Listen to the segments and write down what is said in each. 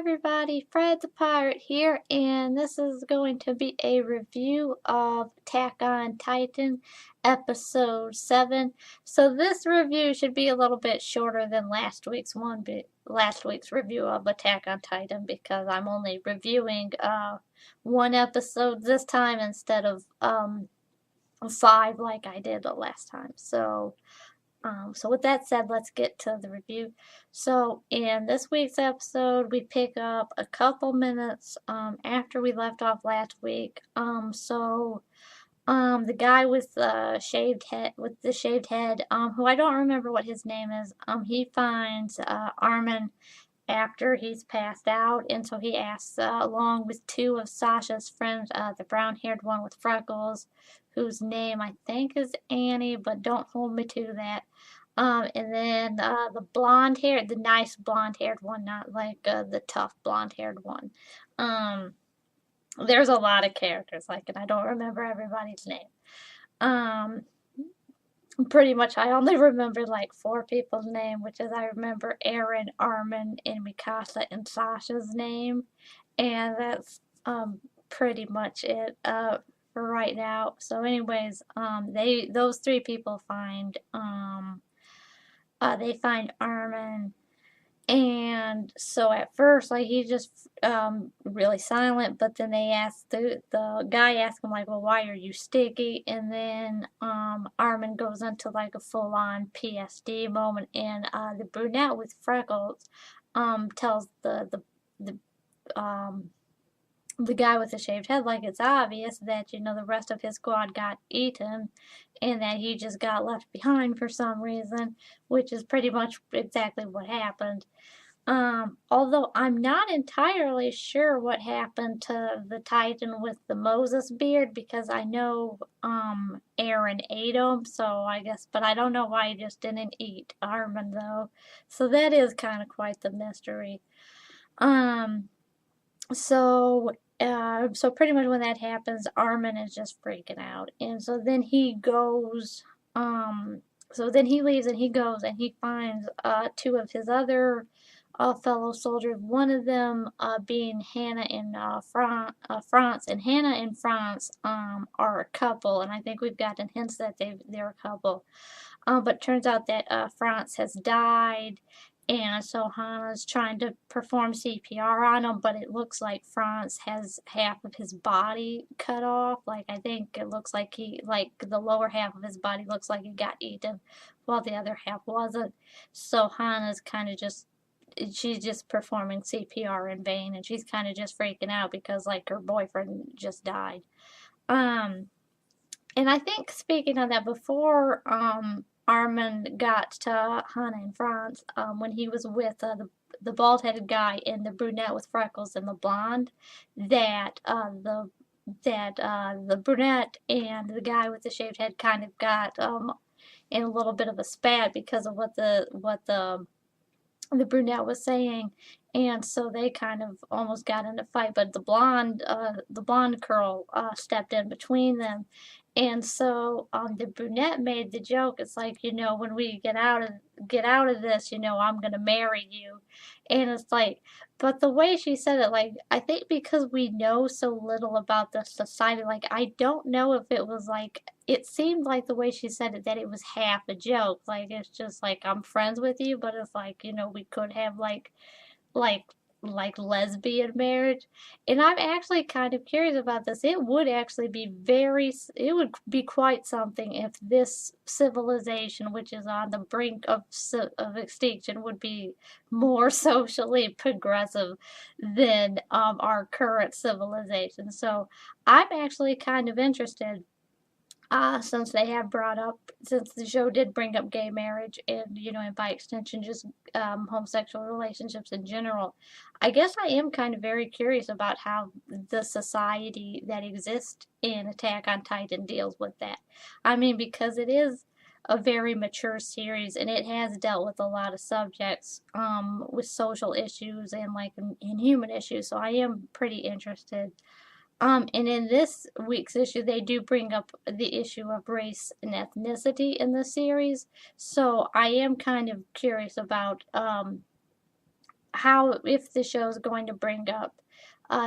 everybody, Fred the Pirate here, and this is going to be a review of Attack on Titan episode 7. So this review should be a little bit shorter than last week's review of Attack on Titan because I'm only reviewing one episode this time instead of 5 like I did the last time. So with that said, let's get to the review. So in this week's episode, we pick up a couple minutes after we left off last week. The guy with the shaved head, who I don't remember what his name is, he finds Armin after he's passed out, and so he asks, along with two of Sasha's friends, the brown-haired one with freckles, whose name I think is Annie, but don't hold me to that. And then the nice blonde-haired one, not like the tough blonde-haired one. There's a lot of characters, and I don't remember everybody's name. Pretty much I only remember like 4 people's name, which is I remember Aaron, Armin, and Mikasa and Sasha's name, and that's pretty much it for right now. So anyways, those 3 people find they find Armin. And so at first, he's just really silent, but then the guy asks him, well, why are you sticky? And then Armin goes into a full-on PSD moment, and the brunette with freckles tells the guy with the shaved head, it's obvious that, the rest of his squad got eaten and that he just got left behind for some reason, which is pretty much exactly what happened. Although I'm not entirely sure what happened to the Titan with the Moses beard, because I know, Aaron ate him, so I guess, but I don't know why he just didn't eat Armin, though. So that is kind of quite the mystery. So pretty much when that happens, Armin is just freaking out. And so then he goes, so then he leaves and he goes and he finds 2 of his other fellow soldiers, one of them being Hannah in France. And Hannah and France are a couple, and I think we've gotten hints that they're a couple. But turns out that France has died, and so Hannah's trying to perform CPR on him, but it looks like France has half of his body cut off. I think it looks like the lower half of his body looks like it got eaten, while the other half wasn't. So Hannah's she's just performing CPR in vain, and she's kind of just freaking out because, her boyfriend just died. And I think, speaking of that, before Armin got to Hannah in France, when he was with the bald-headed guy and the brunette with freckles and the blonde, that the brunette and the guy with the shaved head kind of got in a little bit of a spat because of what the brunette was saying, and so they kind of almost got in a fight, but the blonde girl stepped in between them, and so the brunette made the joke. It's when we get out of this, I'm gonna marry you, and it's but the way she said it, I think because we know so little about the society, I don't know if it was it seemed like the way she said it that it was half a joke, it's just I'm friends with you, but it's we could have like lesbian marriage. And I'm actually kind of curious about this. It would be quite something if this civilization, which is on the brink of extinction, would be more socially progressive than our current civilization. So I'm actually kind of interested, since the show did bring up gay marriage and, and by extension just homosexual relationships in general. I guess I am kind of very curious about how the society that exists in Attack on Titan deals with that. I mean, because it is a very mature series and it has dealt with a lot of subjects with social issues and in human issues, so I am pretty interested. And in this week's issue, they do bring up the issue of race and ethnicity in the series. So I am kind of curious about how if the show is going to bring up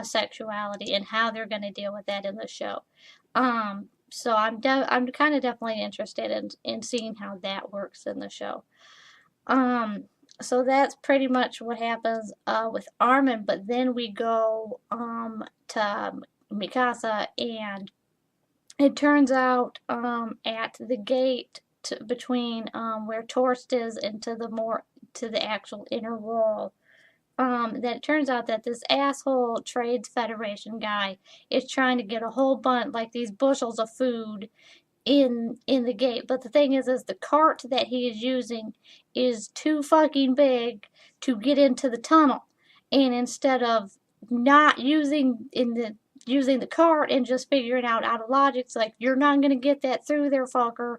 sexuality and how they're going to deal with that in the show. So I'm kind of definitely interested in seeing how that works in the show. Um, so that's pretty much what happens with Armin. But then we go to Mikasa, and it turns out at the gate between where Torst is and to the actual inner wall, that it turns out that this asshole Trades Federation guy is trying to get a whole bunch, like these bushels of food in the gate. But the thing is the cart that he is using is too fucking big to get into the tunnel. And instead of not using the cart and just figuring out of logic, it's like you're not gonna get that through there, fucker.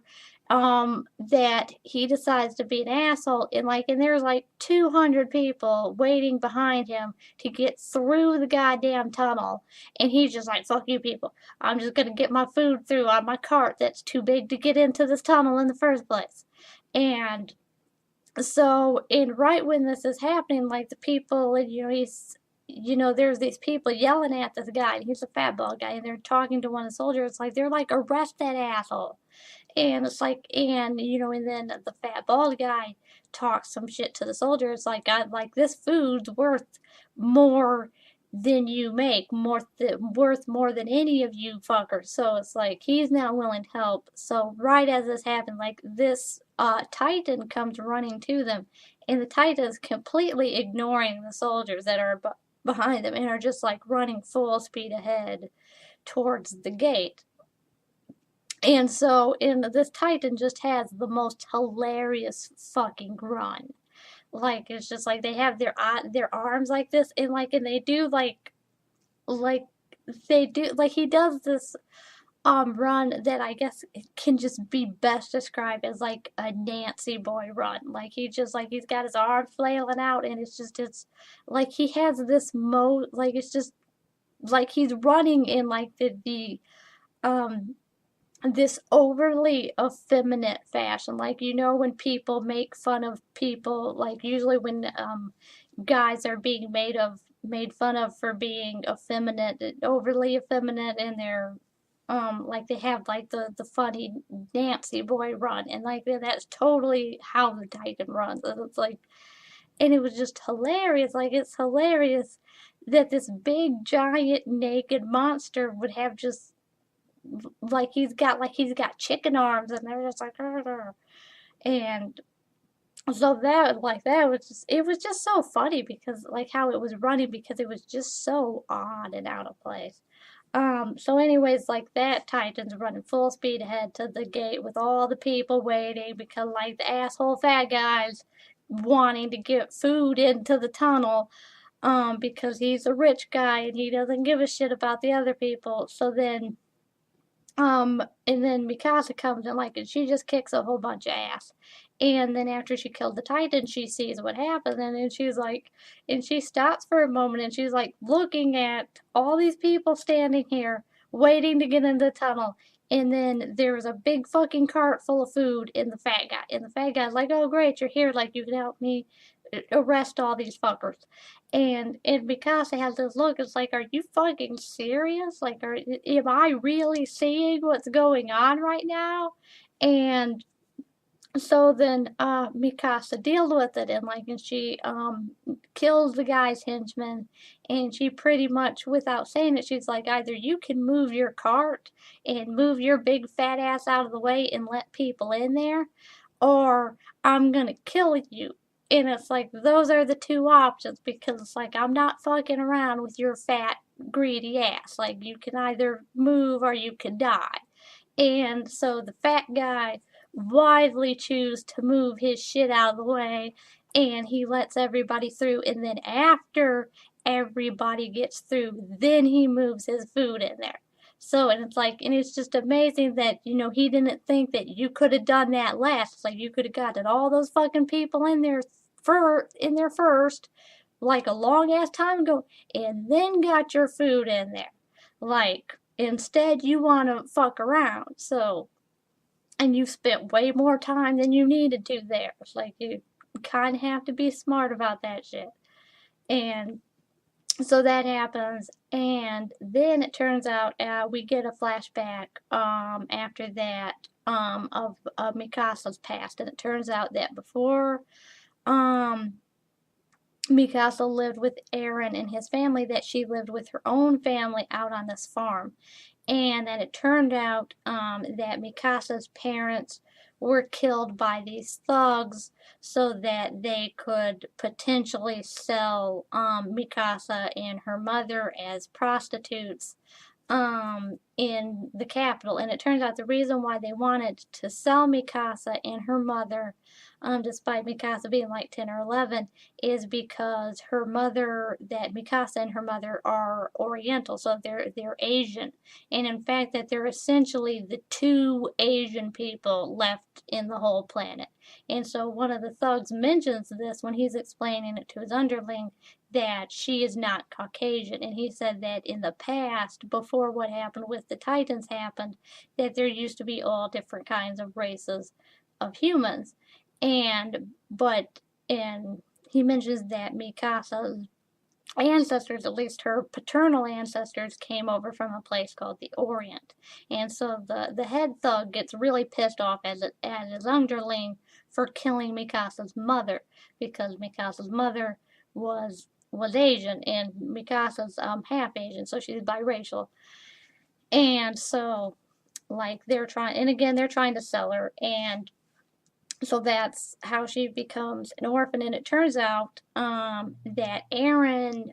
That he decides to be an asshole, and there's like 200 people waiting behind him to get through the goddamn tunnel, and he's just like, fuck you people, I'm just gonna get my food through on my cart that's too big to get into this tunnel in the first place. And so, and right when this is happening, like the people, and there's these people yelling at this guy, and he's a fat bald guy, and they're talking to one of the soldiers. It's like, they're like, arrest that asshole. And it's like, and then the fat bald guy talks some shit to the soldier. It's like, this food's worth more than you make, worth more than any of you fuckers. So it's like, he's not willing to help. So right as this happened, like this Titan comes running to them, and the Titan's completely ignoring the soldiers that are behind them and are just like running full speed ahead towards the gate. And so, this Titan just has the most hilarious fucking run. Like, it's just like they have their arms like this, and they do like he does this run that I guess can just be best described as like a Nancy boy run. Like he's got his arms flailing out, and it's like he has this like it's just like he's running in like the um this overly effeminate fashion. Like, when people make fun of people, like usually when guys are being made fun of for being effeminate, overly effeminate, and they're like they have like the funny Nancy boy run, and like that's totally how the Titan runs. And it's like, and it was just hilarious. Like, it's hilarious that this big giant naked monster would have just like he's got chicken arms, and they're just like, and so that was just, it was just so funny, because like how it was running, because it was just so odd and out of place. So anyways, like that Titan's running full speed ahead to the gate with all the people waiting, because like the asshole fat guys wanting to get food into the tunnel, because he's a rich guy and he doesn't give a shit about the other people. So then and then Mikasa comes and and she just kicks a whole bunch of ass. And then after she killed the Titan, she sees what happened, and then she's like, and she stops for a moment, and she's like looking at all these people standing here waiting to get in the tunnel. And then there's a big fucking cart full of food in the fat guy. And the fat guy's like, oh great, you're here, like you can help me arrest all these fuckers. And Mikasa has this look, it's like, are you fucking serious? Like, am I really seeing what's going on right now? And so then Mikasa deals with it, and she kills the guy's henchman, and she pretty much, without saying it, she's like, either you can move your cart and move your big fat ass out of the way and let people in there, or I'm gonna kill you. And it's like, those are the two options, because it's like, I'm not fucking around with your fat greedy ass. Like, you can either move or you can die. And so the fat guy wisely chooses to move his shit out of the way, and he lets everybody through, and then after everybody gets through, then he moves his food in there. So, and it's like, and it's just amazing that, he didn't think that you could have done that last. It's like, you could have gotten all those fucking people in there first, like a long ass time ago, and then got your food in there. Like, instead you want to fuck around. So, and you've spent way more time than you needed to there. It's like, you kind of have to be smart about that shit. And so that happens, and then it turns out we get a flashback after that of Mikasa's past, and it turns out that before um, Mikasa lived with Eren and his family, that she lived with her own family out on this farm, and that it turned out that Mikasa's parents were killed by these thugs so that they could potentially sell Mikasa and her mother as prostitutes in the capital. And it turns out the reason why they wanted to sell Mikasa and her mother, despite Mikasa being like 10 or 11, is because her mother, that Mikasa and her mother are Oriental, so they're Asian. And in fact, that they're essentially the two Asian people left in the whole planet. And so one of the thugs mentions this when he's explaining it to his underling, that she is not Caucasian. And he said that in the past, before what happened with the Titans happened, that there used to be all different kinds of races of humans. And he mentions that Mikasa's ancestors, at least her paternal ancestors, came over from a place called the Orient. And so the head thug gets really pissed off at his underling for killing Mikasa's mother, because Mikasa's mother was Asian, and Mikasa's half Asian, so she's biracial. And so, like, they're trying to sell her, and so that's how she becomes an orphan. And it turns out that Eren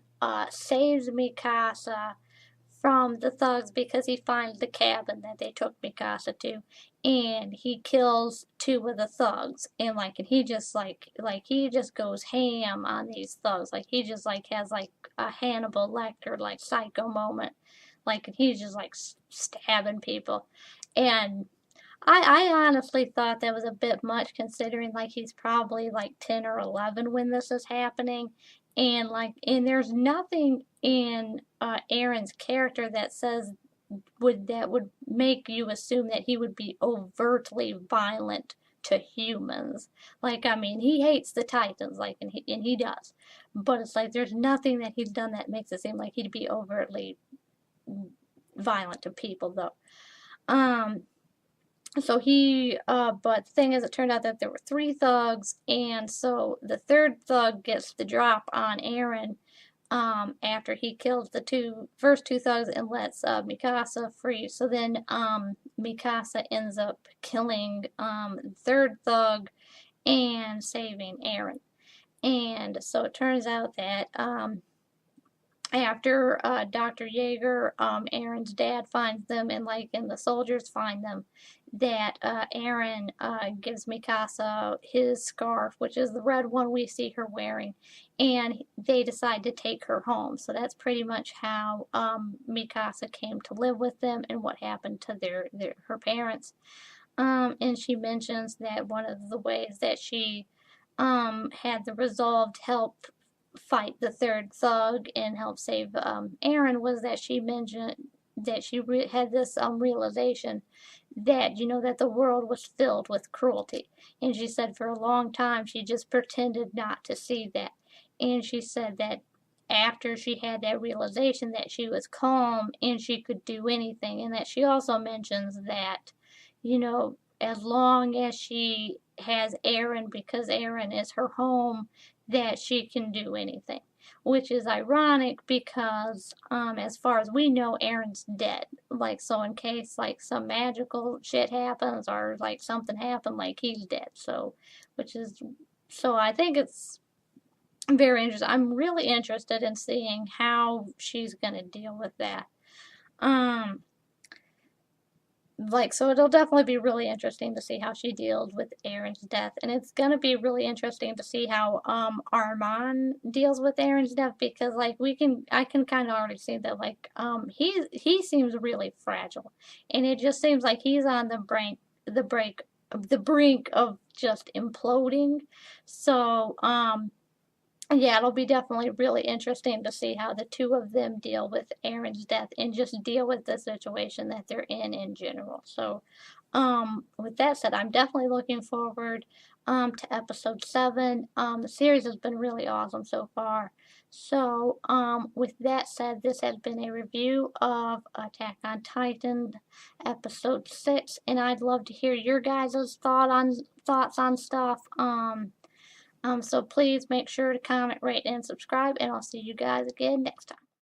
saves Mikasa from the thugs because he finds the cabin that they took Mikasa to, and he kills two of the thugs. And he just goes ham on these thugs. Like, he just like has like a Hannibal Lecter like psycho moment. Like, he's just like stabbing people. And I honestly thought that was a bit much, considering like he's probably like 10 or 11 when this is happening. And there's nothing in Eren's character that would make you assume that he would be overtly violent to humans. Like, I mean, he hates the Titans, like, and he does. But it's like there's nothing that he's done that makes it seem like he'd be overtly violent to people, though. Um, but the thing is, it turned out that there were three thugs, and so the third thug gets the drop on Eren after he kills the first two thugs and lets Mikasa free. So then Mikasa ends up killing the third thug and saving Eren. And so it turns out that after Dr. Jaeger, Eren's dad finds them, and the soldiers find them, that Eren gives Mikasa his scarf, which is the red one we see her wearing, and they decide to take her home. So that's pretty much how Mikasa came to live with them and what happened to her parents. And she mentions that one of the ways that she had the resolve to help fight the third thug and help save Eren was that she mentioned that she had this realization that, that the world was filled with cruelty. And she said for a long time she just pretended not to see that. And she said that after she had that realization, that she was calm and she could do anything. And that she also mentions that, as long as she has Eren, because Eren is her home, that she can do anything. Which is ironic because, as far as we know, Eren's dead. Like, so in case, like, some magical shit happens or, like, something happened, like, he's dead. So I think it's very interesting. I'm really interested in seeing how she's gonna deal with that. So it'll definitely be really interesting to see how she deals with Eren's death, and it's gonna be really interesting to see how Armand deals with Eren's death, because I can kind of already see that he seems really fragile, and it just seems like he's on the brink of just imploding. So yeah, it'll be definitely really interesting to see how the two of them deal with Eren's death and just deal with the situation that they're in general. So, with that said, I'm definitely looking forward to episode 7. The series has been really awesome so far. So, with that said, this has been a review of Attack on Titan episode 6, and I'd love to hear your guys' thoughts on stuff. So please make sure to comment, rate, and subscribe, and I'll see you guys again next time.